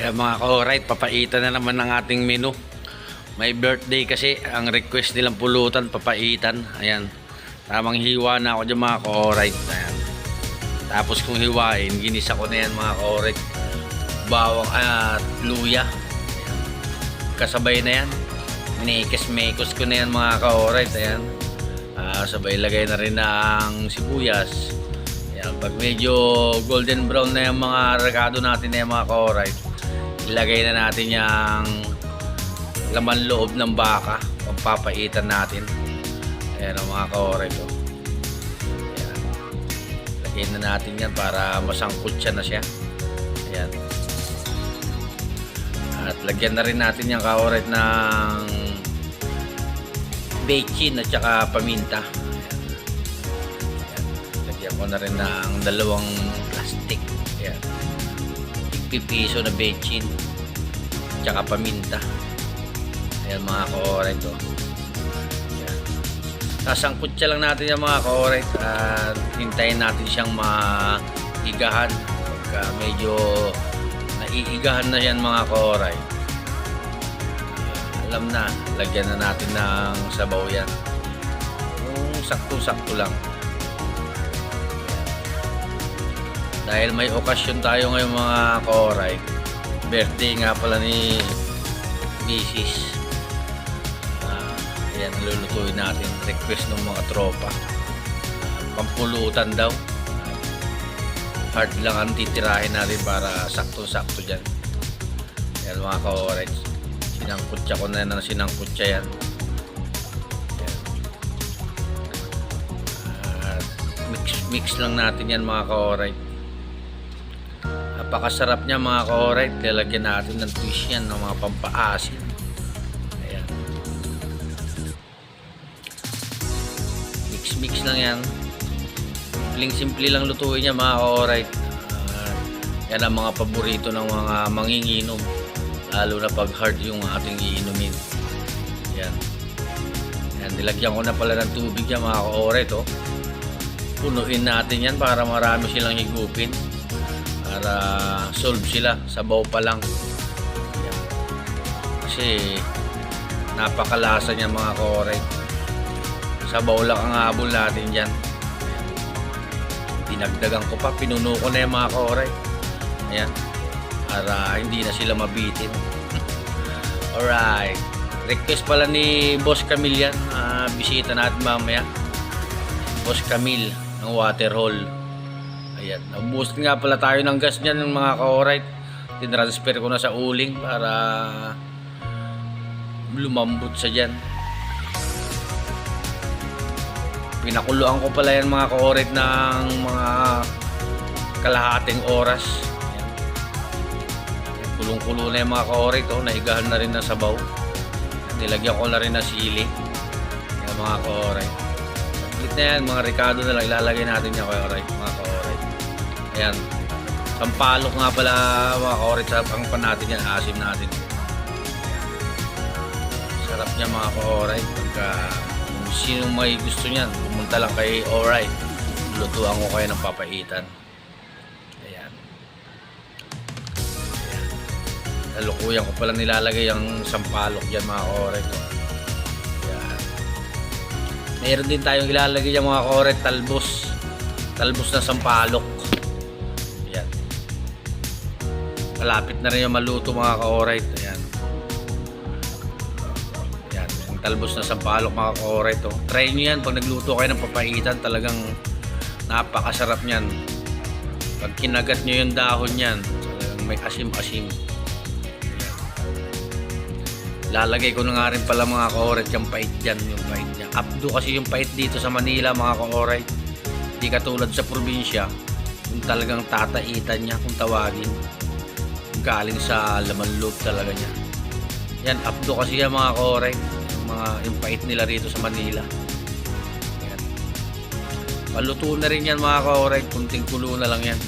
Kaya mga ka-alright, papaitan na naman ng ating menu. May birthday kasi, ang request nilang pulutan, papaitan. Ayan, tamang hiwa na ako dyan mga ka-alright. Ayan. Tapos kung hiwain, ginisa ko na yan mga ka-alright. Bawang at luya. Ayan. Kasabay na yan. Mekos ko na yan mga ka-alright. Ayan. Sabay lagay na rin ng sibuyas. Ayan. Pag medyo golden brown na yung mga rekado natin na yung mga ka-alright, ilagay na natin yung laman loob ng baka, pagpapaitan natin. Ayan ang mga ka-alright. Ayan. Lagay na natin yan para masangkot siya na siya. Ayan. At lagyan na rin natin yung ka-alright ng bacon at saka paminta. Ayan. Ayan. Lagyan ko na rin ng dalawang plastic. Ayan. Pipiso na bacon at saka paminta. Ayan mga ka-alright. Ayan. Sasangkot siya lang natin yung mga ka-alright at hintayin natin siyang maigahan. Pagka medyo naiigahan na yan mga ka-alright, alam na, lagyan na natin ng sabaw yan. Yung sakto-sakto lang. Dahil may okasyon tayo ngayon mga ka-alright, birthday nga pala ni Mrs. Ayan, lulutuin natin. Request ng mga tropa. Pampulutan daw. Hard lang ang titirahin natin para sakto-sakto dyan. Ayan mga ka-alright, sinangkutsa ko na sinangkutsa yan. Mix lang natin yan mga ka-alright. Napakasarap niya mga ka-alright. Lalagyan natin ng twist yan ng mga pampaasin. Ayan. Mix lang yan. Simple lang lutuin niya mga ka-alright. Yan ang mga paborito ng mga manginginom, lalo na pag hard yung ating iinumin. Yan. Yan, nilagyan ko na pala ng tubig yan mga ka-alright. Punuin natin yan para marami silang higupin, para solve sila, sabaw pa lang. Yan. Kasi napakalasa niya mga ka-alright. Sabaw lang ang habol natin dyan. Dinagdagan ko pa, pinuno ko na yung mga ka-alright. Ayan, para hindi na sila mabitin. Alright, request pala ni Boss Camille yan. Bisita natin mamaya, Boss Camille ng Waterhole. Ayan, naubos nga pala tayo ng gas niyan mga ka-alright. Tinransfer ko na sa uling para lumambot sa dyan. Pinakuluan ko pala yan mga ka-alright ng mga kalahating oras. Kulong-kulo na yung mga ka-alright. Naigahan na rin na sabaw. Nilagyan ko na rin na sili. Yung mga ka-alright. Saglit na yan, mga ricado na lang ilalagay natin yung ka-alright, mga ka-alright. Ayan, sampalok nga pala mga ka-alright sa pangpan natin yan, asim natin. Ayan. Sarap niya mga ka-alright. Pagka sino may gusto niyan, pumunta lang kay alright, lutuan ko kayo ng papaitan. Ayan. Ayan. Nalukuyan ko pala nilalagay ang sampalok dyan mga ka-alright. Ayan. Meron din tayong ilalagay dyan mga ka-alright, talbos na sampalok. Ayan. Malapit na rin yung maluto mga ka-alright. Ayan. Talbos na sampalok mga ka-alright. Try nyo yan pag nagluto kayo ng papaitan. Talagang napakasarap nyan. Pag kinagat nyo yung dahon nyan, talagang may asim-asim. Lalagay ko na nga rin pala mga ka-alright yung pait dyan, yung pait dyan. Abdo kasi yung pait dito sa Manila mga ka-alright. Hindi katulad sa probinsya, kung talagang tataitan niya kung tawagin, galing sa laman loob talaga niya. Yan, abdo kasi yan mga ka-alright, yung pait nila rito sa Manila. Yan. Paluto na rin yan mga ka-alright, kunting kulo na lang yan.